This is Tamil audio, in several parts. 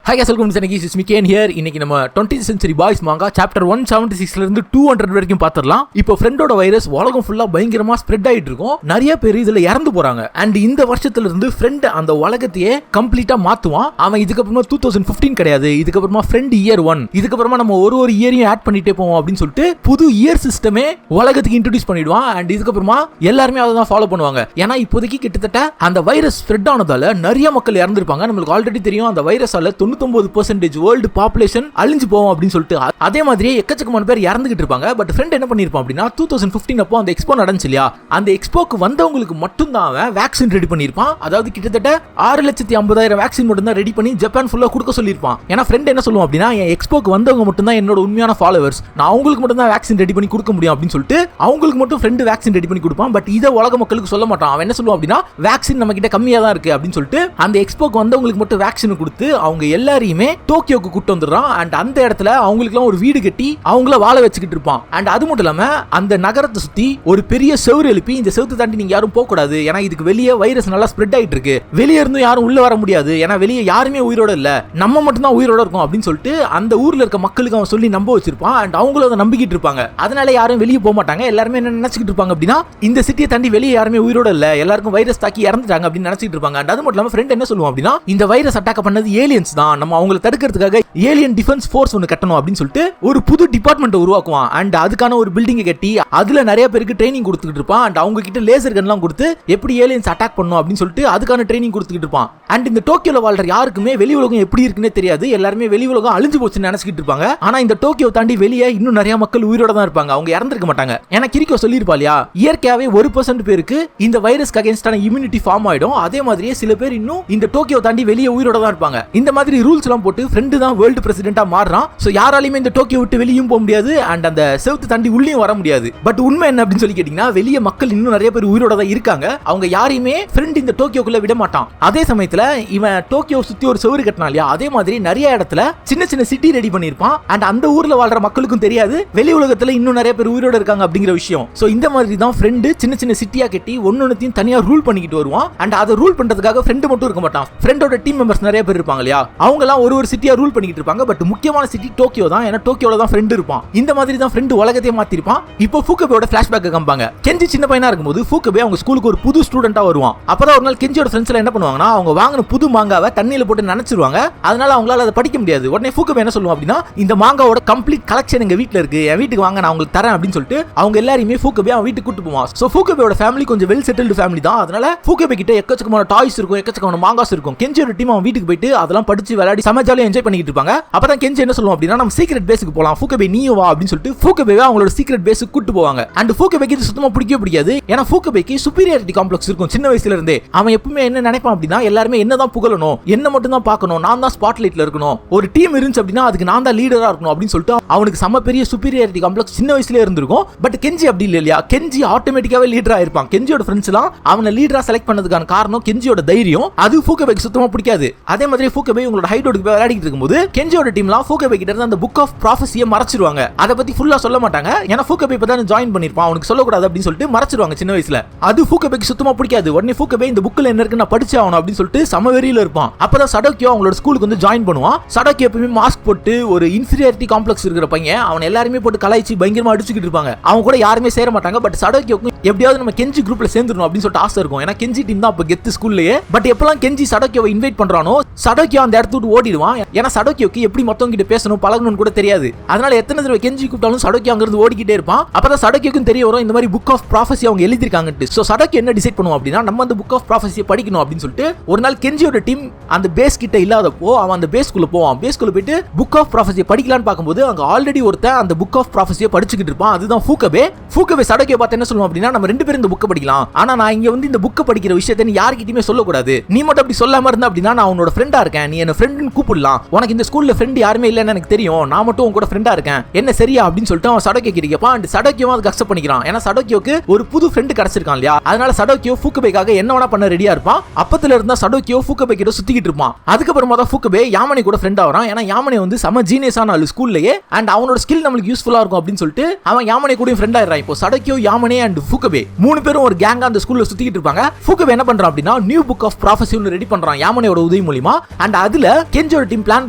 Hi guys, welcome to Sanagi Sismiken here. இன்னைக்கு நம்ம 20th century boys manga chapter 176ல இருந்து 200 வரைக்கும் பாத்துறலாம். இப்போ ஃப்ரெண்டோட வைரஸ் உலகம் ஃபுல்லா பயங்கரமா ஸ்ப்ரெட் ஆயிட்டு இருக்கும். நிறைய பேர் இதுல இறந்து போறாங்க. அண்ட் இந்த வருஷத்துல இருந்து ஃப்ரெண்ட் அந்த உலகத்தையே கம்ப்ளீட்டா மாத்துவான். அவன் இதுக்கு அப்புறமா 2015 கிடையாது. இதுக்கு அப்புறமா ஃப்ரெண்ட் இயர் 1. இதுக்கு அப்புறமா நம்ம ஒரு இயரையும் ஆட் பண்ணிட்டே போவோம் அப்படின்னு சொல்லிட்டு புது இயர் சிஸ்டமே உலகத்துக்கு இன்ட்ரோடியூஸ் பண்ணிடுவான். அண்ட் இதுக்கு அப்புறமா எல்லாருமே அதை தான் ஃபாலோ பண்ணுவாங்க. ஏன்னா இப்போதைக்கு கிட்டத்தட்ட அந்த வைரஸ் ஸ்ப்ரெட் ஆனதால நிறைய மக்கள் இறந்துருப்பாங்க. நம்மளுக்கு ஆல்ரெடி தெரியும் அந்த வைரஸால 99% வேர்ல்டு பாப்புலேஷன் அழிஞ்சு போவோம் அப்படின்னு சொல்லிட்டு அதே மாதிரியே எக்கச்சக்கமான பேர் இறந்துகிட்டு இருப்பாங்க. பட் ஃப்ரெண்ட் என்ன பண்ணிருப்பான் அப்படின்னா 2015 அப்போ அந்த எக்ஸ்போ நடந்துச்சு இல்லையா, அந்த எக்ஸ்போக்கு வந்தவங்களுக்கு மட்டும் தான் அவன் வேக்சின் ரெடி பண்ணிருப்பான். அதாவது கிட்டத்தட்ட 6,50,000 வேக்சின் மட்டும் தான் ரெடி பண்ணி ஜப்பான் ஃபுல்லா கொடுக்க சொல்லியிருப்பான். ஏன்னா ஃப்ரெண்ட் என்ன சொல்லுவான் அப்படின்னா, என் எக்ஸ்போக்கு வந்தவங்க மட்டும் தான் என்னோட உண்மையான ஃபாலோவர்ஸ், நான் அவங்களுக்கு மட்டும் தான் வேக்சின் ரெடி பண்ணி கொடுக்க முடியும் அப்படின்னு சொல்லிட்டு அவங்களுக்கு மட்டும் ஃப்ரெண்ட் வேக்சின் ரெடி பண்ணி கொடுப்பான். பட் இதை உலக மக்களுக்கு சொல்ல மாட்டான். அவன் என்ன சொல்லுவான் அப்படின்னா, வேக்சின் நம்ம கிட்ட கம்மியா தான் இருக்கு அப்படின்னு சொல்லிட்டு அந்த எக்ஸ்போக்கு வந்தவங்களுக்கு மட்டும் வேக்சின் கொடுத்து அவங்க எல்லாரையுமே டோக்கியோக்கு கூட்டு வந்துடுறான். அண்ட் அந்த இடத்துல அவங்களுக்குலாம் ஒரு வீடு கட்டி அவங்கள வாழ வச்சுக்கிட்டு இருப்பான். அண்ட் அது மட்டும் இல்லாம அந்த நகரத்தை சுத்தி ஒரு பெரிய செவுரு எழுப்பி, இந்த செவுத்து தாண்டி நீங்க யாரும் போக கூடாது, ஏன்னா இதுக்கு வெளியே வைரஸ் நல்லா ஸ்ப்ரெட் ஆயிட்டு இருக்கு, வெளியே இருந்து யாரும் உள்ள வர முடியாது, ஏன்னா வெளியே யாருமே உயிரோட இல்ல, நம்ம மட்டும் தான் உயிரோட இருக்கும் அப்படின்னு சொல்லிட்டு அந்த ஊர்ல இருக்க மக்களுக்கு அவன் சொல்லி நம்ப வச்சிருப்பான். அண்ட் அவங்களும் அதை நம்பிக்கிட்டு இருப்பாங்க. அதனால யாரும் வெளியே போக மாட்டாங்க. எல்லாருமே என்ன நினைச்சிட்டு இருப்பாங்க அப்படின்னா, இந்த சிட்டியை தாண்டி வெளியே யாருமே உயிரோட இல்ல, எல்லாருக்கும் வைரஸ் தாக்கி இறந்துட்டாங்க அப்படின்னு நினைச்சிட்டு இருப்பாங்க. அண்ட் அது மட்டும் இல்லாம ஃப்ரெண்ட் என்ன சொல்லுவான் அப்படின்னா, இந்த வைரஸ் அட்டாக் பண்ணது ஏலியன்ஸ் தான், நம்ம அவங்களை தடுக்கிறதுக்காக ஏலியன் டிஃபென்ஸ் ஃபோர்ஸ் ஒன்னு கட்டணும் அப்படின்னு சொல்லிட்டு ஒரு புது டிபார்ட்மெண்ட் உருவாக்குவான். அண்ட் அதுக்கான ஒரு பில்டிங்கை கட்டி அதுல நிறைய பேருக்கு ட்ரைனிங் கொடுத்துக்கிட்டு இருப்பான். அண்ட் அவங்க கிட்ட லேசர் கன்லாம் கொடுத்து எப்படி ஏலியன்ஸ் அட்டாக் பண்ணணும் அப்படின்னு சொல்லிட்டு அதுக்கான ட்ரைனிங் கொடுத்துக்கிட்டு இருப்பான். அண்ட் இந்த டோக்கியோல வாழ்ற யாருக்குமே வெளி உலகம் எப்படி இருக்குன்னே தெரியாது. எல்லாருமே வெளி உலகம் அழிஞ்சு போச்சுன்னு நினைச்சிட்டு இருப்பாங்க. ஆனா இந்த டோக்கியோ தாண்டி வெளியே இன்னும் நிறைய மக்கள் உயிரோட தான் இருப்பாங்க, அவங்க இறந்திருக்க மாட்டாங்க. ஏன்னா கிரிக்கோ சொல்லியிருப்பா இல்லையா, இயற்கையாவே 1% பேருக்கு இந்த வைரஸ்க்கு அகைன்ஸ்டான இம்யூனிட்டி ஃபார்ம் ஆயிடும். அதே மாதிரியே சில பேர் இன்னும் இந்த டோக்கியோ தாண்டி வெளியே உயிரோட தான் இருப்பாங்க. இந்த மாதிரி ரூல்ஸ் எல்லாம் போட்டு ஃப்ரெண்ட் தான் வேர்ல்டு பிரசிடென்ட்டா மாறுறான். சோ யாராலையுமே இந்த டோக்கியோ விட்டு வெளியும் போக முடியாது, அண்ட் அந்த செவுத்து தாண்டி உள்ளேயும் வர முடியாது. பட் உண்மை என்ன அப்படின்னு சொல்லி கேட்டீங்கன்னா, வெளியே மக்கள் இன்னும் நிறைய பேர் உயிரோட தான் இருக்காங்க. அவங்க யாரையுமே ஃப்ரெண்ட் இந்த டோக்கியோக்குள்ள விட மாட்டான். அதே சமயத்துல இவன் டோக்கியோ சுத்தி ஒரு செவுரு கட்டினான் இல்லையா, அதே மாதிரி நிறைய இடத்துல சின்ன சின்ன சிட்டி ரெடி பண்ணிருப்பான். அண்ட் அந்த ஊர்ல வாழ்ற மக்களுக்கும் தெரியாது வெளி உலகத்துல இன்னும் நிறைய பேர் உயிரோட இருக்காங்க அப்படிங்கிற விஷயம். சோ இந்த மாதிரி தான் ஃப்ரெண்ட் சின்ன சின்ன சிட்டியா கட்டி ஒன்னொன்னையும் தனியா ரூல் பண்ணிக்கிட்டு வருவான். அண்ட் அதை ரூல் பண்றதுக்காக ஃப்ரெண்ட் மட்டும் இருக்க மாட்டான், ஃப்ரெண்டோட டீம் மெம்பர்ஸ் நிறைய பேர் இருப்பாங்க இல்லையா, அவங்க எல்லாம் ஒரு சிட்டியா ரூல் பண்ணிக்கிட்டு இருப்பாங்க. பட் முக்கியமான சிட்டி டோக்கியோ தான், ஏன்னா டோக்கியோல தான் ஃப்ரெண்ட் இருப்பான். இந்த மாதிரி தான் ஃப்ரெண்ட் உலகத்தையே மாத்திருப்பான். இப்போ ஃபூகபேயோட ஃபிளாஷ்பேக் காமிப்பாங்க. கெஞ்சி சின்ன பையனா இருக்கும்போது ஃபூகபே அவங்க ஸ்கூலுக்கு ஒரு புது ஸ்டூடெண்டா வருவான். அப்பதான் ஒரு நாள் கெஞ்சியோட ஃப்ரெண்ட்ஸ் எல்லாம் என்ன பண்ணுவாங்கன்னா, அவங்க வாங்கின புது மாங்காவை தண்ணியில போட்டு நனைச்சிருவாங்க. அதனால அவங்களால அதை படிக்க முடியாது. உடனே ஃபூகபே என்ன சொல்லுவான் அப்படின்னா, இந்த மாங்காவோட கம்ப்ளீட் கலெக்ஷன் எங்க வீட்ல இருக்கு, என் வீட்டுக்கு வாங்க, நான் உங்களுக்கு தரேன் அப்படின்னு சொல்லிட்டு அவங்க எல்லாரையுமே ஃபூகபே அவன் வீட்டுக்கு கூட்டு போவான். சோ ஃபூகபேயோட ஃபேமிலி கொஞ்சம் வெல் செட்டில்டு ஃபேமிலி தான். அதனால ஃபூகபே கிட்ட எக்கச்சக்கமான டாய்ஸ் இருக்கும், எக்கச்சக்கமான மாங்காஸ் இருக்கும். கெஞ்சியோட டீம் அவன் வீட்டுக்கு போயிட்டு அதெல்லாம் படிச்சு விளையாடி சமஜாலியா என்ஜாய் பண்ணிட்டு இருப்பாங்க. அப்பதான் கெஞ்சி என்ன சொல்லுவான் அப்படின்னா, நம்ம சீக்ரெட் பேஸ்க்கு போலாம், ஃபூகபே நீயும் வா அப்படின்னு சொல்லிட்டு ஃபூகபேவை அவங்களோட சீக்ரெட் பேஸ்க்கு கூட்டு போவாங்க. அண்ட் ஃபூகபேக்கு இது சுத்தமா பிடிக்கவே பிடிக்காது. ஏன்னா ஃபூகபேக்கு சுப்பீரியாரிட்டி காம்ப்ளெக்ஸ் இருக்கும் சின்ன வயசுல இருந்தே. அவன் எப்பவுமே என்ன நினைப்பான் அப்படின்னா, எல்லாருமே என்னதான் புகழணும், என்ன மட்டும் தான் பார்க்கணும், நான் தான் ஸ்பாட்லைட்ல இருக்கணும், ஒரு டீம் இருந்துச்சு அப்படின்னா அதுக்கு நான் தான் லீடரா இருக்கணும் அப்படின்னு சொல்லிட்டு அவனுக்கு சம பெரிய சுப்பீரியாரிட்டி காம்ப்ளெக்ஸ் சின்ன வயசுல இருந்திருக்கும். பட் கெஞ்சி அப்படி இல்லையா, கெஞ்சி ஆட்டோமேட்டிக்காவே லீடரா இருப்பான். கெஞ்சியோட ஃப்ரெண்ட்ஸ் எல்லாம் அவனை லீடரா செலக்ட் பண்ணதுக்கான காரணம் கெஞ்சியோட தைரியம். அது ஃபூகபேக்கு சுத்தமா பிடிக்காது. அதே மாதிரி ஃபூகபே உங்களோட ஹைடோடுக்கு போய் விளையாடிட்டு இருக்கும்போது கெஞ்சியோட டீம்லாம் ஃபூகபே கிட்ட இருந்து அந்த புக் ஆஃப் ப்ராஃபஸியை மறைச்சிருவாங்க. அதை பத்தி ஃபுல்லா சொல்ல மாட்டாங்க. ஏன்னா ஃபூகபே இப்பதான் ஜாயின் பண்ணிருப்பான், அவனுக்கு சொல்லக்கூடாது அப்படின்னு சொல்லிட்டு மறைச்சிருவாங்க சின்ன வயசுல. அது ஃபூகபேக்கு சுத்தமா பிடிக்காது. உடனே ஃபூகபே இந்த புக்ல என்ன இருக்கு நான் படிச்சு ஆகணும் அப்படின்னு சொல்லிட்டு சமவெறியில இருப்பான். அப்பதான் சடோக்கியோ அவங்களோட ஸ்கூலுக்கு வந்து ஜாயின் பண்ணுவான். சடோக்கியோ எப்பவுமே மாஸ்க் போட்டு ஒரு இன்ஃபீரியாரிட்டி காம்ப்ளெக்ஸ் இருக்கிற பையன், அவன் எல்லாருமே போட்டு கலாய்ச்சி பயங்கரமா அடிச்சுக்கிட்டு இருப்பாங்க. அவங்க கூட யாருமே சேர மாட்டாங்க. பட் சடோக்கியோக்கு எப்படியாவது நம்ம கெஞ்சி குரூப்ல சேர்ந்துடணும் அப்படின்னு சொல்லிட்டு ஆசை இருக்கும். ஏன்னா கெஞ்சி டீம் தான் அப்ப கெத்து ஸ்கூல்லயே. பட் எப்பெல்லாம் கெஞ்சி சடோக்கியோவை இன்வைட் பண்றானோ சடோக்கியோ அந்த இடத்த விட்டு ஓடிடுவான். ஏன்னா சடோக்கியோக்கு எப்படி மொத்தம் கிட்ட பேசணும் பழகணும்னு கூட தெரியாது. அதனால எத்தனை தடவை கெஞ்சி கூப்பிட்டாலும் சடோக்கியோ அங்க இருந்து ஓடிக்கிட்டே இருப்பான். அப்பதான் சடோக்கியோக்கும் தெரிய வரும் இந்த மாதிரி புக் ஆஃப் ப்ராஃபஸி அவங்க எழுதிருக்காங்கன்னு. சோ சடோக்கியோ என்ன டிசைட் பண்ணுவான் அப்படின்னா, நம்ம அந்த புக் ஆஃப் ப்ராஃபஸியை படிக்கணும் அப்படின்னு சொல்லிட்டு ஒரு நாள் கெஞ்சியோட டீம் அந்த பேஸ் கிட்ட இல்லாதப்போ அவன் அந்த பேஸ்குள்ள போவான். பேஸ்குள்ள போயிட்டு புக் ஆஃப் ப்ராஃபஸியை படிக்கலான்னு பார்க்கும்போது அங்க ஆல்ரெடி ஒருத்தன் அந்த புக் ஆஃப் ப்ராஃபஸியை படிச்சுக்கிட்டு இருப்பான். அதுதான் ஃபூகபே. ஃபூகபே சடோக்கியோ பார்த்து என்ன சொல்லுவான் அப்படின்னா, நம்ம ரெண்டு பேரும் இந்த புக்கை படிக்கலாம், ஆனா நான் இங்க வந்து இந்த புக்கை படிக்கிற விஷயத்தை நீ யார்கிட்டயுமே சொல்லக்கூடாது, நீ மட்டும் அப்படி சொல்லாம இருந்தா அப்படின்னா நான் உன்னோட ஃப்ரெண்டா இருக்கேன், நீ என்ன ஃப்ரெண்ட்னு கூப்பிடலாம், உனக்கு இந்த ஸ்கூல்ல ஃப்ரெண்ட் யாருமே இல்லைன்னு எனக்கு தெரியும், நான் மட்டும் உன் கூட ஃப்ரெண்டா இருக்கேன், என்ன சரியா அப்படின்னு சொல்லிட்டு அவன் சடோக்கியோ கிட்ட கேட்பான். அண்ட் சடோக்கியோ அதுக்கு அக்செப்ட் பண்ணிக்கிறான். ஏன்னா சடோக்கியோக்கு ஒரு புது ஃப்ரெண்ட் கிடைச்சிருக்கான் இல்லையா, அதனால சடோக்கியோ ஃபூகபேக்காக என்ன வேணா பண்ண ரெடியா இருப்பான். அப்பத்துல இருந்தா சடோக்கியோ ஃபூகபே கிட்ட சுத்திக்கிட்டு இருப்பான். அதுக்கப்புறமா தான் ஃபூகபே யாமனே கூட ஃப்ரெண்ட் ஆகிறான். ஏன்னா யாமனே வந்து சம ஜீனியஸான ஆளு ஸ்கூல்லயே, அண்ட் அவனோட ஸ்கில் நம்மளுக்கு யூஸ்ஃபுல்லா இருக்கும் அப்படின்னு சொல்லிட்டு அவன் யாமனே கூட ஃப்ரெண்ட் ஆயிடுறான். இப்போ சடோக்கியோ, யாமனே அண்ட் ஃபூகபே மூணு பேரும் ஒரு கேங்கா அந்த ஸ்கூல்ல சுத்திக்கிட்டு இருப்பாங்க. ஃபூகபே என்ன பண்றான் அப்படின்னா, நியூ புக் ஆஃப் ப்ராஃபஸி ஒன்னு ரெடி பண்றான் யாமனேயோட உதவி மூலமா. அண்ட் அதுல கெஞ்சியோட டீம் பிளான்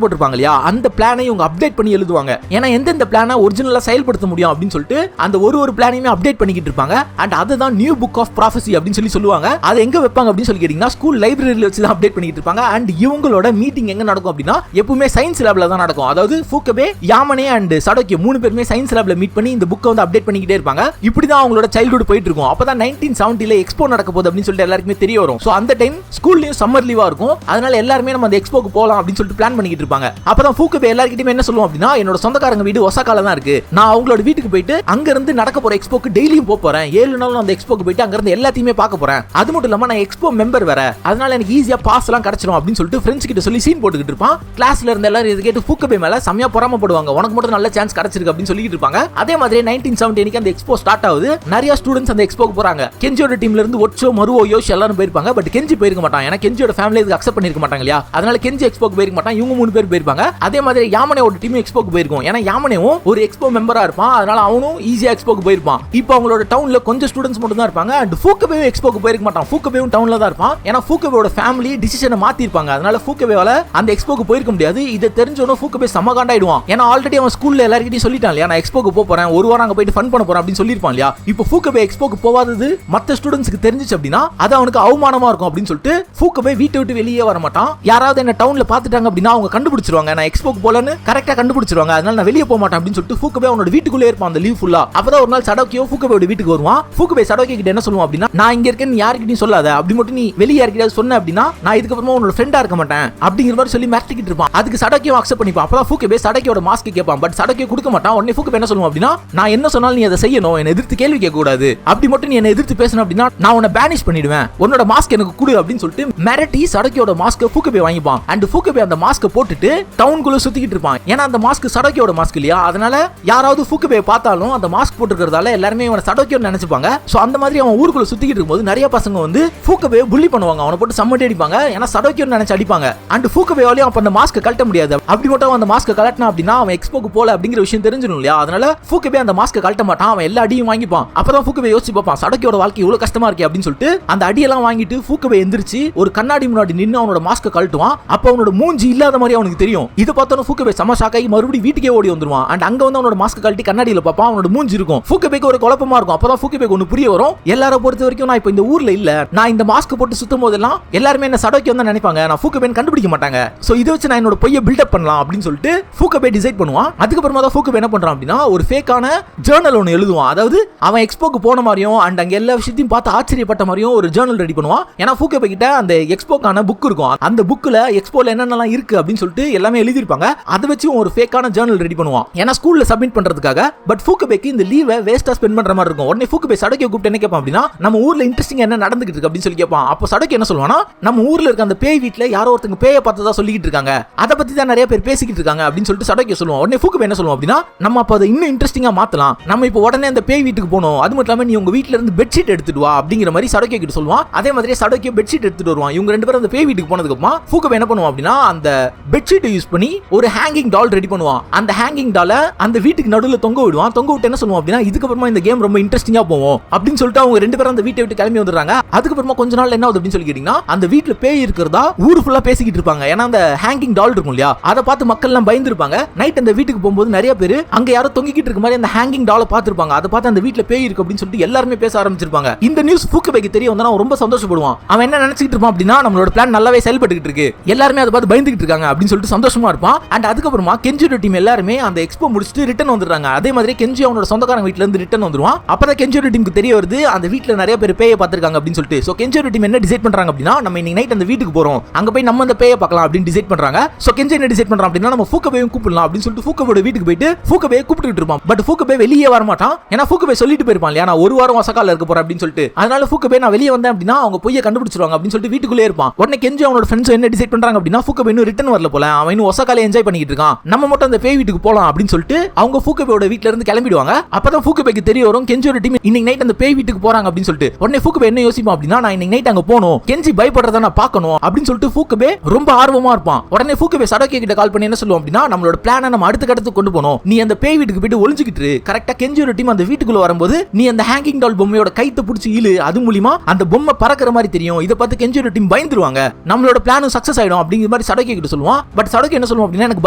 போட்டிருப்பாங்க இல்லையா, அந்த பிளானை இவங்க அப்டேட் பண்ணி எழுதுவாங்க. ஏன்னா எந்தெந்த பிளானை ஒரிஜினலா செயல்படுத்த முடியும் அப்படின்னு சொல்லிட்டு அந்த ஒரு பிளானையுமே அப்டேட் பண்ணிக்கிட்டு இருப்பாங்க. அண்ட் அதுதான் நியூ புக் ஆஃப் ப்ராஃபஸி அப்படின்னு சொல்லி சொல்லுவாங்க. அதை எங்க வைப்பாங்க அப்படின்னு சொல்லி கேட்டீங்கன்னா ஸ்கூல் லைப்ரரியில வச்சு தான் அப்டேட் பண்ணிட்டு இருப்பாங்க. அண்ட் இவங்களோட மீட்டிங் எங்க நடக்கும் அப்படின்னா எப்பவுமே சயின்ஸ் லேப்ல தான் நடக்கும். அதாவது ஃபூகபே, யாமனே அண்ட் சடோக்கியோ 3 பேருமே சயின்ஸ் லேப்ல மீட் பண்ணி இந்த புக்கை வந்து அப்டேட் பண்ணிக்கிட்டே இருப்பாங்க. இப்படிதான் அவங்களோட சைல்ட்ஹுட் போயிட்டு இருக்கும். அப்பதான் 1970ல எக்ஸ்போ நடக்க போகுது அப்படின்னு சொல்லிட்டு எல்லாருக்குமே தெரிய வரும். சோ அந்த டைம் ஸ்கூல்லயும் சம்மர் லீவா இருக்கும். அதனால எல்லாருமே நம்ம அந்த எக்ஸ்போக்கு போலாம் அப்படின்னு சொல்லிட்டு பிளான் பண்ணிக்கிட்டு இருப்பாங்க. அப்பதான் ஃபூகபே எல்லார்கிட்டயும் என்ன சொல்லுவோம் அப்படின்னா, என்னோட சொந்தக்காரங்க வீடு ஒசாகால தான் இருக்கு, நான் அவங்களோட வீட்டுக்கு போயிட்டு அங்க இருந்து நடக்க போற எக்ஸ்போக்கு டெய்லியும் போறேன், 7 நாள் அந்த எக்ஸ்போக்கு போயிட்டு அங்க இருந்து எல்லாத்தையுமே பார்க்க போறேன், அது மட்டும் இல்லாம நான் எக்ஸ்போ மெம்பர் வேற, அதனால எனக்கு ஈஸியா பாஸ் எல்லாம் கிடைச்சிடும் அப்படின்னு சொல்லிட்டு ஃப்ரெண்ட்ஸ் கிட்ட சொல்லி சீன் போட்டுக்கிட்டு இருப்பான். கிளாஸ்ல இருந்த எல்லாரும் இது கேட்டு ஃபூகபே மேல செமையா பொறாமப்படுவாங்க, உனக்கு மட்டும் நல்ல சான்ஸ் கிடைச்சிருக்கு அப்படின்னு சொல்லிட்டு இருப்பாங்க. அதே மாதிரி 1970 அன்னைக்கு அந்த எக்ஸ்போ ஸ்டார்ட் ஆகுது. நிறைய ஸ்டூடண்ட்ஸ் அந்த எக்ஸ்போக்கு போறாங்க. கெஞ்சியோட டீம்ல இருந்து ஒச்சோ, மருவோ, யோஷ் எல்லாரும் போயிருப்பாங்க. பட் கெஞ்சி போயிருக்க மாட்டான், ஏன்னா கெஞ்சியோட ஃபேமிலி இதுக்கு அக்செப்ட் பண்ணிருக்க மாட்டாங்க இல்லையா, அதனால கெஞ்சி எக்ஸ்போக்கு போயிருக்க மாட்டான். இவங்க 3 பேர் போயிருப்பாங்க. அதே மாதிரி யாமனேவோட டீம் எக்ஸ்போக்கு போயிருக்கும். ஏன்னா யாமனேவும் ஒரு எக்ஸ்போ மெம்பரா இருப்பான், அதனால அவனும் ஈஸியா எக்ஸ்போக்கு போயிருப்பான். இப்போ அவங்களோட டவுன்ல கொஞ்சம் ஸ்டூடண்ட்ஸ் மட்டும் தான் இருப்பாங்க. அண்ட் ஃபூகபே எக்ஸ்போக்கு போயிருக்க மாட்டான், ஃபூகபேவும் டவுன்ல தான் இருப்பான். ஏன்னா ஃபூகபேவோட ஃபேமிலி டிசிஷனை மாத்தி இருப்பாங்க, அதனால ஃபூகபேவால அந்த எக்ஸ்போக்கு போயிருக்க முடியாது. இதை தெரிஞ்சவனும் ஃபூகபே சமகாண்டாயிடுவான். ஏன்னா ஆல்ரெடி அவன் ஸ்கூல்ல எல்லார்கிட்டயும் சொல்லிட்டான் இல்லையா, நான் எக்ஸ்போக்கு போறேன், ஒரு வாரம் அங்க போயிட்டு ஃபன் பண்ண போறேன் அப்படின்னு சொல்லிருப்பான் இல்லையா. இப்போ ஃபூகபே எக்ஸ்போக்கு போவாதது மத்த ஸ்டூடண்ட்ஸ்க்கு தெரிஞ்சிச்சு அப்படின்னா அது அவனுக்கு அவமானமா இருக்கும் அப்படின்னு சொல்லிட்டு ஃபூகபே வீட்டை விட்டு வெளியே வர மாட்டான். யாராவது என்ன டவுன்ல பாத்துட்டாங்க அப்படின்னா அவங்க கண்டுபிடிச்சிருவாங்க, நான் எக்ஸ்போக்கு போலன்னு கரெக்டா கண்டுபிடிச்சிருவாங்க, அதனால நான் வெளியே போக மாட்டேன் அப்படின்னு சொல்லிட்டு ஃபூகபே அவனோட வீட்டுக்குள்ளே இருப்பான் அந்த லீவ் ஃபுல்லா. அப்பதான் ஒரு நாள் சடோக்கியோ ஃபூகபேவோட வீட்டுக்கு வருவான். ஃபூகபே சடோக்கியோ கிட்ட என்ன சொல்லுவான் அப்படின்னா, நான் இங்க இருக்கேன்னு யார்கிட்டயும் சொல்லாத, அப்படி மட்டும் நீ வெளியே யார்கிட்டயாவது சொன்ன அப்படின்னா நான் இதுக்கப்புறமா உன்னோட ஃப்ரெண்டா இருக்க மாட்டேன் அப்படிங்கிற மாதிரி சொல்லி மிரட்டிக்கிட்டு இருப்பான். அதுக்கு சடோக்கியோ அக்செப்ட் பண்ணிப்பான். அப்பதான் ஃபூகபே சடோக்கியோட மாஸ்க் கேட்பான். பட் சடோக்கியோ கொடுக்க மாட்டான். உடனே ஃபூகபே என்ன சொல்லுவான் அப்படின்னா, நான் என்ன சொன்னாலும் நீ அதை செய்யணும், என்ன எதிர்த்து கேள்வி கேட்க கூடாது, அப்படி மட்டும் நீ என்ன எதிர்த்து பேசணும் அப்படின்னா நான் உன்னை பேனிஷ் பண்ணிடுவேன், உன்னோட மாஸ்க் எனக்கு கொடு அப்படின்னு சொல்லிட்டு மிரட்டி சடோக்கியோட மாஸ்க் ஃபூகபே வாங்கிப்பான். அண்ட் ஃபூகபே அந்த மாஸ்க் போட்டுட்டு டவுன்குள்ள சுத்திக்கிட்டு இருப்பான். ஏன்னா அந்த மாஸ்க் சடோக்கியோட மாஸ்க் இல்லையா, அதனால யாராவது ஃபூகபே பார்த்தாலும் அந்த மாஸ்க் போட்டுக்கிறதால எல்லாருமே இவனை சடோக்கியோன்னு நினைச்சுப்பாங்க. சோ அந்த மாதிரி அவன் ஊருக்குள்ள சுத்திக்கிட்டு இருக்கும்போது நிறைய பசங்க வந்து ஃபூகபே புள்ளி பண்ணுவாங்க, அவனை போட்டு சம்மட்டி அடிப்பாங்க, ஏன்னா சடோக்கியோன்னு நினைச்சு அடிப்பாங்க. அண்ட் ஃபூகபேவாலையும் அப்ப அந்த மாஸ்க் கழட்ட முடியாது. அப்படி மட்டும் அந்த மாஸ்க் கழட்டினா அப்படின்னா அவன் எக்ஸ்போக்கு போல அப்படிங்கிற விஷயம் தெரிஞ்சிடும் இல்லையா, அதனால ஃபூகபே அந்த மாஸ்க் கழட்ட மாட்டான், அவன் எல்லா அடியும் வாங்கிப்பான். அப்பதான் ஃபூகபே யோசிச்சு பார்ப்பான், சடோக்கியோட வாழ்க்கை இவ்வளவு கஷ்டமா இருக்கே அப்படின்னு சொல்லிட்டு அந்த அடியெல்லாம் வாங்கிட்டு ஃபூகபே எந்திரிச்சு ஒரு கண்ணாடி முன்னாடி நின்று அவனோட மாஸ்க் கழட்டுவான். அப்ப அவனோட மூஞ்சி இல்லாத மாதிரி அவனுக்கு தெரியும். இதை பார்த்தோன்னு ஃபூகபே செம ஷாக் ஆகி மறுபடியும் வீட்டுக்கே ஓடி வந்துருவான். அண்ட் அங்க வந்து அவனோட மாஸ்க் கழட்டி கண்ணாடியில பார்ப்பான், அவனோட மூஞ்சி இருக்கும். ஃபூகபேக்கு ஒரு குழப்பமா இருக்கும். அப்பதான் ஃபூகபேக்கு ஒன்னு புரிய வரும், எல்லாரும் பொறுத்த வரைக்கும் நான் இப்ப இந்த ஊர்ல இல்ல, நான் இந்த மாஸ்க் போட்டு சுத்தும் போதெல்லாம் எல்லாருமே என்ன சடோக்கியோ தான் நினைப்பாங்க, நான் ஃபூகபேன்னு கண்டுபிடிக்க மாட்டாங்க, சோ இதை வச்சு நான் என்னோட பொய்யை பில்டப் பண்ணலாம் அப்படின்னு சொல்லிட்டு ஃபூகபே டிசைட் பண்ணுவான். அதுக்கப்புறமா தான் ஃபூகபே என்ன பண்றான் அப்படின்னா ஒரு ஃபேக்கான ஜர்னல் ஒன்னு எழுதுவான். அதாவது அவன் எக்ஸ்போக்கு போன மாதிரியும் அண்ட் அங்க எல்லா விஷயத்தையும் பார்த்து ஆச்சரியப்பட்ட மாதிரியும் ஒரு ஜர்னல் ரெடி பண்ணுவான். ஏன்னா ஃபூகபே கிட்ட அந்த எக்ஸ்போக்கான புக் இருக்கும், அந்த புக்ல எக்ஸ்போல என்னென்னலாம் இருக்கு அப்படின்னு சொல்லிட்டு எல்லாமே எழுதிருப்பாங்க. அதை வச்சு ஒரு ஃபேக்கான ஜர்னல் ரெடி பண்ணுவான், ஏன்னா ஸ்கூல்ல சப்மிட் பண்றதுக்காக. பட் ஃபூகபேக்கு இந்த லீவை வேஸ்டா ஸ்பெண்ட் பண்ற மாதிரி இருக்கும். உடனே ஃபூகபே சடோக்கியோ கூப்பிட்டு என்ன கேட்பான் அப்படின்னா, நம்ம ஊர்ல இன்ட்ரெஸ்டிங் என்ன நடந்துகிட்டு இருக்கு அப்படின்னு சொல்லி கேட்பான். அப்போ சடோக்கியோ என்ன சொல்லுவானா, நம்ம ஊர்ல இருக்க அந்த பேய் வீட்ல யாரோ ஒருத்தங்க பேயை பார்த்ததா சொல்லிக்கிட்டு இருக்காங்க, அதை பத்தி தான் நிறைய பேர் பேசிக்கிட்டு இருக்காங்க அப்படின்னு சொல்லிட்டு சடோக்கியோ சொல்லுவான். உடனே ஃபூகபே என்ன சொல்லுவான் அப்படின்னா, நம்ம அப்ப அதை இன்னும் இன்ட்ரெஸ்டிங்கா மாத்தலாம், நம்ம இப்போ உடனே அந்த பேய் வீட்டுக்கு போகணும், அது மட்டும் இல்லாம நீ உங்க வீட்ல இருந்து பெட்ஷீட் எடுத்துட்டு வா அப்படிங்கிற மாதிரி சடோக்கியோ கிட்ட சொல்லுவான். அதே மாதிரி சடோக்கியோ பெட்ஷீட் எடுத்துட்டு வருவான். இவங்க ரெண்டு பேரும் அந்த பேய் வீட்டுக்கு போனதுக்கு அப்புறமா ஃபூகபே என்ன பண்ணுவான் அப்படின்னா அந்த பெட்ஷீட் யூஸ் பண்ணி ஒரு ஹேங்கிங் டால் ரெடி பண்ணுவான். அந்த ஹேங்கிங் டாலை அந்த வீட்டுக்கு நடுவுல தொங்க விடுவான். தொங்க விட்டு என்ன சொல்லுவான் அப்படின்னா, இதுக்கப்புறமா இந்த கேம் ரொம்ப இன்ட்ரெஸ்டிங்கா போவோம் அப்படின்னு சொல்லிட்டு அவங்க ரெண்டு பேரும் அந்த வீட்டை விட்டு கிளம்பி வந்துடுறாங்க. அதுக்கப்புறமா கொஞ்ச நாள் என்ன ஆகுது அப்படின்னு சொல்லி கேட்டீங்கன்னா, அந்த வீட்டுல பேய் இருக்கிறதா ஊர் ஃபுல்லா பேசிக்கிட்டு இருப்பாங்க. ஏன்னா அந்த ஹேங்கிங் டால் இருக்கும் இல்லையா, அதை பார்த்து மக்கள் எல்லாம் பயந்துருப்பாங்க. நைட் அந்த வீட்டுக்கு போகும்போது நிறைய பேர் அங்க யாரோ தொங்கிக்கிட்டு இருக்க மாதிரி அந்த ஹேங்கிங் டாலை பார்த்திருப்பாங்க. அதை பார்த்து அந்த வீட்டுல பேய் இருக்கு அப்படின்னு சொல்லிட்டு எல்லாருமே பேச ஆரம்பிச்சிருப்பாங்க. இந்த நியூஸ் ஃபூகபேக்கு தெரிய வந்தா அவன் ரொம்ப சந்தோஷப்படுவான். அவன் என்ன நினைச்சிட்டு இருப்பான் அப்படின்னா, நம்மளோட பிளான் நல்லாவே செயல்பட்டு இருக்கு, எல்லாருமே அதை பார்த்து பயந்துகிட்டு இருக்காங்க அப்படின்னு சொல்லிட்டு சந்தோஷமா இருப்பான். அண்ட் அதுக்கப்புறமா கெஞ்சியோட டீம் எல்லாருமே அந்த எக்ஸ்போ முடிச்சுட்டு ரிட்டர்ன் வந்துடுறாங்க. அதே மாதிரி கெஞ்சி அவனோட சொந்தக்காரங்க வீட்ல இருந்து ரிட்டர்ன் வந்துருவான். அப்பதான் கெஞ்சியோட டீமுக்கு தெரிய வருது அந்த வீட்ல நிறைய பேர் பேயை பார்த்திருக்காங்க அப்படின்னு சொல்லிட்டு. சோ கெஞ்சியோட டீம் என்ன டிசைட் பண்றாங்க அப்படின்னா, நம்ம இன்னைக்கு நைட் அந்த வீட்டுக்கு போறோம், அங்க போய் நம்ம அந்த பேயை பார்க்கலாம் அப்படின்னு டிசைட் பண்றாங்க. சோ கெஞ்சி என்ன டிசைட் பண்றான் அப்படின்னா, நம்ம ஃபூகபேயும் கூப்பிடலாம் அப்படின்னு சொல்லிட்டு ஃபூகபேயோட வீட்டுக்கு போயிட்டு ஃபூகபேயை கூப்பிட்டுட்டு இருப்பான். பட் ஃபூகபே வெளியே வர மாட்டான். ஏன்னா ஃபூகபே சொல்லிட்டு போயிருப்பான் இல்லையா, நான் ஒரு வாரம் ஒசாகால இருக்க போறேன் அப்படின்னு சொல்லிட்டு. அதனால ஃபூகபே நான் வெளியே வந்தேன் அப்படின்னா அவங்க பொய்யை கண்டுபிடிச்சிருவாங்க அப்படின்னு சொல்லிட்டு வீட்டுக்குள்ளே இருப்பான். உடனே கெஞ்சி அவனோட ஃப்ரெண்ட்ஸ் என்ன டிசைட் பண்றாங்க அப்படின்னா, ஃபூகபே இன்னும் ரிட்டர்ன் வரல போல, அவன் இன்னும் ஒசாகால என்ஜாய் பண்ணிட்டு இருக்கான், நம்ம மட்டும் அந்த பேய் வீட்டுக்கு போலாம் அப்படின்னு சொல்லிட்டு அவங்க ஃபூகபேயோட வீட்ல இருந்து கிளம்பிடுவாங்க. அப்பதான் ஃபூகபேக்கு தெரிய வரும் கெஞ்சியோட டீம் இன்னைக்கு நைட் அந்த பேய் வீட்டுக்கு போறாங்க அப்படின்னு சொல்லிட்டு. உடனே ஃபூகபே என்ன யோசிப்பான் அப்படின்னா, நான் இன்னைக்கு நைட் அங்க போணும், கெஞ்சி பயப்படுறத நான் பார்க்கணும் அப்படின்னு சொல்லிட்டு ஃபூகபே ரொம்ப ஆர்வமா இருப்பான். உடனே ஃபூகபே சடோக்கியோ கிட்ட கால் பண்ணி என்ன சொல்லுவோம் அப்படின்னா, நம்மளோட பிளானை நம்ம அடுத்த கட்டத்துக்கு கொண்டு போகணும், நீ அந்த பேய் வீட்டுக்கு போயிட்டு ஒளிஞ்சுக்கிட்டு கரெக்டா கெஞ்சியோட டீம் அந்த வீட்டுக்குள்ள வரும்போது நீ அந்த ஹேங்கிங் டால் பொம்மையோட கைத்தை பிடிச்சி இழு, அது மூலமா அந்த பொம்மை பறக்கிற மாதிரி தெரியும், இதை பார்த்து கெஞ்சியோட டீம் பயந்துருவாங்க, நம்மளோட பிளானும் சக்சஸ் ஆயிடும் அப்படிங்கிற அப்படிங்கிற மாதிரி சடோக்கி கிட்ட சொல்லுவான். பட் சடோக்கி என்ன சொல்லுவான் அப்படின்னா எனக்கு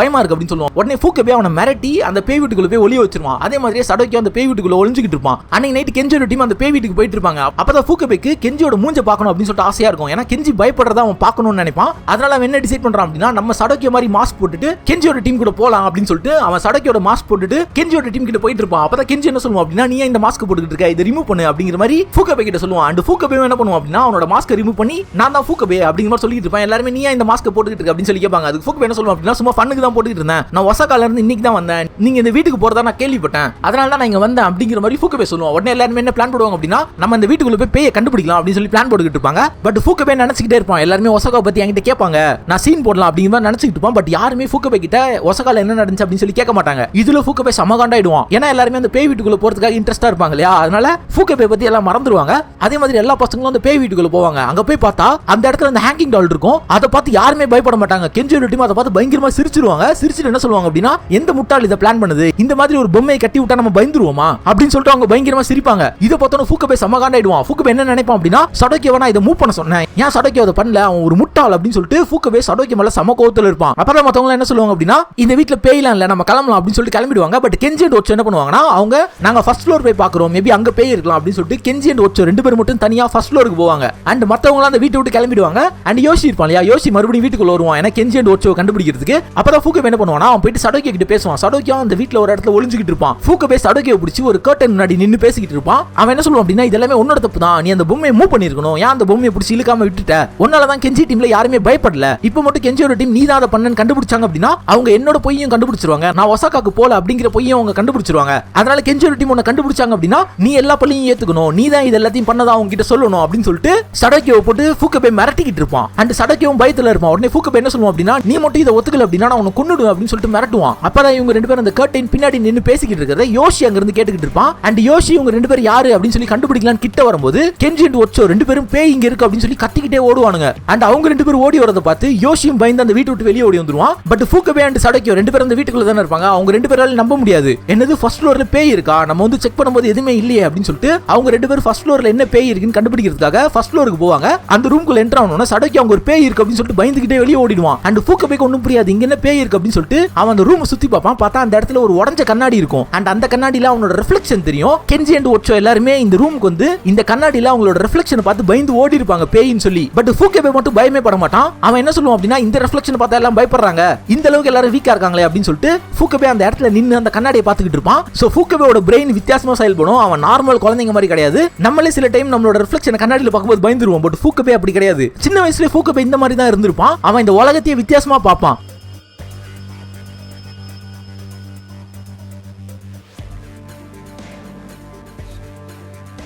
பயமா இருக்கு அப்படின்னு சொல்லுவான். உடனே ஃபூகபே அவனை மிரட்டி அந்த பேய் வீட்டுக்குள்ள போய் ஒளிய வச்சிருவான். அதே மாதிரியே சடோக்கி அந்த பேய் வீட்டுக்குள்ள ஒளிஞ்சிட்டு இருப்பான். அன்னைக்கு நைட் கெஞ்சியோட டீம் அந்த பேய் வீட்டுக்கு போயிட்டு இருப்பாங்க. அப்பதான் ஃபூகபேக்கு கெஞ்சியோட மூஞ்ச பார்க்கணும் அப்படின்னு சொல்லிட்டு ஆசையா இருக்கும். ஏன்னா கெஞ்சி பயப்படுறத அவன் பார்க்கணும்னு நினைப்பான். அதனால அவன் என்ன டிசைட் பண்றான் அப்படின்னா நம்ம சடோக்கிய மாதிரி மாஸ்க் போட்டுட்டு கெஞ்சியோட டீம் கூட போலாம் அப்படின்னு சொல்லிட்டு அவன் சடோக்கியோட மாஸ்க் போட்டுட்டு கெஞ்சியோட டீம் கிட்ட போயிட்டு இருப்பான். அப்பதான் கெஞ்சி என்ன சொல்லுவான் அப்படின்னா நீ இந்த மாஸ்க் போட்டுக்கிட்டு இருக்க, இதை ரிமூவ் பண்ணு அப்படிங்கிற மாதிரி ஃபூகபே கிட்ட சொல்லுவான். அண்ட் ஃபூகபே என்ன பண்ணுவான் அப்படின்னா அவனோட மாஸ்க் ரிமூவ் பண்ணி நான் தான் ஃபூகபே அப்படிங்கிற மாதிரி சொல்லிட்டு இருப்பான். எல்லாரும் நீ இந்த மாஸ்க் போட்டுக்கிட்டு இருக்க அப்படின்னு சொல்லி கேட்பாங்க. அதுக்கு ஃபூகபே என்ன சொல்லுவான் அப்படின்னா சும்மா ஃபன்னுக்கு தான் போட்டுக்கிட்டு இருந்தேன், நான் ஒசாகால இருந்து இன்னைக்கு தான் வந்தேன், நீங்க இந்த வீட்டுக்கு போறதா நான் கேள்விப்பட்டேன், அதனால தான் நான் இங்க வந்தேன் அப்படிங்கிற மாதிரி ஃபூகபே சொல்லுவான். உடனே எல்லாரும் என்ன பிளான் போடுவாங்க அப்படின்னா நம்ம இந்த வீட்டுக்குள்ள போய் பேயை கண்டுபிடிக்கலாம் அப்படின்னு சொல்லி பிளான் போட்டுக்கிட்டு இருப்பாங்க. பட் ஃபூகபே நினைச்சிட்டே இருப்பான். எல்லாரும் ஒசாகா பத்தி என்கிட்ட கேட்பாங்க, நான் சீன் போடலாம் அப்படிங்கிற மாதிரி நினைச்சிட்டு இருப்பான். பட் யாருமே ஃபூகபே கிட்ட ஒசாகால என்ன நடந்துச்சு அப்படின்னு சொல்லி கேட்க மாட்டாங்க. இதுல ஃபூகபே சமகாண்டாயிடுவான். ஏன்னா எல்லாருமே அந்த பேய் வீட்டுக்குள்ள போறதுக்காக இன்ட்ரெஸ்டா இருப்பாங்க இல்லையா, அதனால ஃபூகபே பத்தி எல்லாம் மறந்துடுவாங்க. அதே மாதிரி எல்லா பசங்களும் அந்த பேய் வீட்டுக்குள்ள போவாங்க. அங்க போய் பார்த்தா அந்த இடத்துல அந்த ஹேங்கிங் டால் இருக்கும். அதை பார்த்து யாருமே பயப்பட மாட்டாங்க. கெஞ்சியோட டீம் அதை பார்த்து பயங்கரமா சிரிச்சிருவாங்க. சிரிச்சிட்டு என்ன சொல்லுவாங்க அப்படின்னா எந்த முட்டாள் இதை பிளான் பண்ணுது, இந்த மாதிரி ஒரு பொம்மையை கட்டி விட்டா நம்ம பயந்துருவோமா அப்படின்னு சொல்லிட்டு அவங்க பயங்கரமா சிரிப்பாங்க. இதை பார்த்தோன்னு ஃபூகபே சமகாண்டாயிடுவான். ஃபூகபே என்ன நினைப்பான் அப்படின்னா சடோக்கியவனா இதை மூவ் பண்ண சொன்னேன், ஏன் சடோக்கியோ அதை பண்ணல, அவன் ஒரு முட்டாள் அப்படின்னு சொல்லிட்டு ஃபூகபே சடோக்கிய மேல சம கோவத்துல இருப்பான். அப்பதான் மத்தவங்க என்ன சொல்லுவாங்க அப்படின்னா இந்த வீட்டுல பேய்லாம் இல்ல, நம்ம கிளம்பலாம் அப்படின்னு சொல்லிட்டு கிளம்பிடுவாங்க. பட் கெஞ்சி அண்ட் ஓச்சோ என்ன பண்ணுவாங்கன்னா அவங்க நாங்க ஃபர்ஸ்ட் ஃப்ளோர் போய் பாக்குறோம், மேபி அங்க பேய் இருக்கலாம் அப்படின்னு சொல்லிட்டு கெஞ்சி அண்ட் ஓச்சோ ரெண்டு பேரும் மட்டும் தனியா ஃபர்ஸ்ட் ஃப்ளோருக்கு போவாங்க. அண்ட் மத்தவங்க அந்த வீட்டை விட்டு கிளம்பிடுவாங்க. அண்ட் யோசி இருப்பான் இல்லையா, யோசி மறுபடியும் வீட்டுக்குள்ள வருவான் ஏன்னா கெஞ்சி அண்ட் ஓச்சோ கண்டுபிடிக்கிறதுக்கு. அப்பதான் ஃபூகபே என்ன பண்ணுவானா அவன் போயிட்டு சடோக்கிய கிட்ட பேசுவான். சடோக்கியா அந்த வீட்டுல ஒரு இடத்துல ஒளிஞ்சிட்டு இருப்பான். ஃபூகபே சடோக்கியை பிடிச்சி ஒரு கர்டன் முன்னாடி நின்னு பேசிக்கிட்டு இருப்பான். அவன் என்ன சொல்லுவான் அப்படின்னா இதெல்லாம் உன்னோட தப்பு தான், நீ அந்த பொம்மையை மூவ் பண்ணிருக்கணும், ஏன் அந்த பொம்மையை பிடிச்சி இழுக்காம விட்டுட்ட, உன்னாலதான் கெஞ்சி டீம்ல யாருமே பயப்படல, இப்போ மட்டும் கெஞ்சியோட டீம் நீ தான் அதை பண்ணன்னு கண்டுபிடிச்சாங்க அப்படின்னா அவங்க என்னோட பொய்யும் கண்டுபிடிச்சிருவாங்க, நான் ஒசாகாக்கு போல அப்படிங்கிற பொய்யும் அவங்க கண்டுபிடிச்சிருவாங்க. அதனால கெஞ்சியோட டீம் உன்னை கண்டுபிடிச்சாங்க அப்படின்னா நீ எல்லா பள்ளியும் ஏத்துக்கணும், நீ தான் இது எல்லாத்தையும் பண்ணதா அவங்க கிட்ட சொல்லணும் அப்படின்னு சொல்லிட்டு சடோக்கியோ போட்டு ஃபூகபே மிரட்டிக்கிட்டு இருப்பான். அண்ட் சடோக்கியோவும் பயத்துல இருப்பான். உடனே ஃபூகபே என்ன சொல்லுவான் அப்படின்னா நீ மட்டும் இதை ஒத்துக்கல அப்படின்னா நான் உன்னை கொன்னுடுவேன் அப்படின்னு சொல்லிட்டு மிரட்டுவான். அப்பதான் இவங்க ரெண்டு பேரும் அந்த கர்டைன் பின்னாடி நின்னு பேசிக்கிட்டு இருக்கிறத யோசி அங்க இருந்து கேட்டுக்கிட்டு இருப்பான். அண்ட் யோசி இவங்க ரெண்டு பேரும் யாரு அப்படின்னு சொல்லி கண்டுபிடிக்கலாம் கிட்ட வரும்போது கெஞ்சி அண்ட் ஓச்சோ ரெண்டு பேரும் பேய் இங்க இருக்கு அப்படின்னு சொல்லி கத்திக்கிட்டே ஓடுவானுங்க. அண்ட் அவங்க ரெண்டு பேரும் ஓடி வரத பார்த்து யோசியும் பயந்து அந்த வீட்டை விட்டு வெளியே ஓடி வந்துருவான். பட் ஃபூகபே அண்ட் சடோக்கியோ ரெண்டு பேரும் அந்த வீட்டுக்குள்ள தானே இருப்பாங்க. அவங்க ரெண்டு பேரால நம்ப முடியாது, என்னது ஃபர்ஸ்ட் ஃப்ளோர்ல பேய் இருக்கா, நம்ம வந்து செக் பண்ணும்போது எதுவுமே இல்லையே அப்படின்னு சொல்லிட்டு அவங்க ரெண்டு பேரும் ஃபர்ஸ்ட் ஃப்ளோர்ல என்ன பேய் இருக்குன்னு கண்டுபிடிக்கிறதுக்காக ஃபர்ஸ்ட் ஃப்ளோருக்கு போவாங்க. அந்த ரூம்குள்ள என்டர் ஆனோம்னா சடோக்கியோ அங்க ஒரு பேய் இருக்கு அப்படின்னு சொல்லிட்டு பயந்துகிட்டே வெளியே ஓடிடுவான். அண்ட் ஃபூகபேக்கு ஒன்றும் புரியாது இங்க என்ன பேய் இருக்கு அப்படின்னு சொல்லிட்டு அவன் அந்த ரூம் சுத்தி பார்ப்பான். பார்த்தா அந்த இடத்துல ஒரு உடைஞ்ச கண்ணாடி இருக்கும். அண்ட் அந்த கண்ணாடியில அவனோட ரிஃப்ளெக்ஷன் தெரியும். கெஞ்சி அண்ட் ஓச்சோ எல்லாருமே இந்த ரூமுக்கு வந்து இந்த கண்ணாடியில அவங்களோட ரிஃப்ளெக்ஷன் பார்த்து பயந்து ஓடி இருப்பாங்க பேயின்னு சொல்லி. பட் ஃபூகபே மட்டும் பயமே பட மாட்டான். அவன் என்ன சொல்லுவான் அப்படின்னா இந்த ரிஃப்ளெக்ஷன் பார்த்தா எல்லாம் பயப்படுறாங்க, இந்த அளவுக்கு எல்லாரும் வீக்கா இருக்காங்களே அப்படின்னு சொல்லிட்டு ஃபூகபே அந்த இடத்துல நின்னு அந்த கண்ணாடியை பார்த்துக்கிட்டு இருப்பான். சோ ஃபூகபேவோட பிரெயின் வித்தியாசமா செயல்படும். அவன் நார்மல் குழந்தைங்க மாதிரி கிடையாது. நம்மளே சில டைம் நம்மளோட ரிஃப்ளெக்ஷன் கண்ணாடியில பார்க்கும்போது பயந்துருவோம். பட் ஃபூகபே அப்படி கிடையாது. சின்ன வயசுல ஃபூகபே இந்த மாதிரி தான் இருந்திருப்பான். அவன் இந்த உலகத்தையே வித்தியாசமா பார்ப்பான்.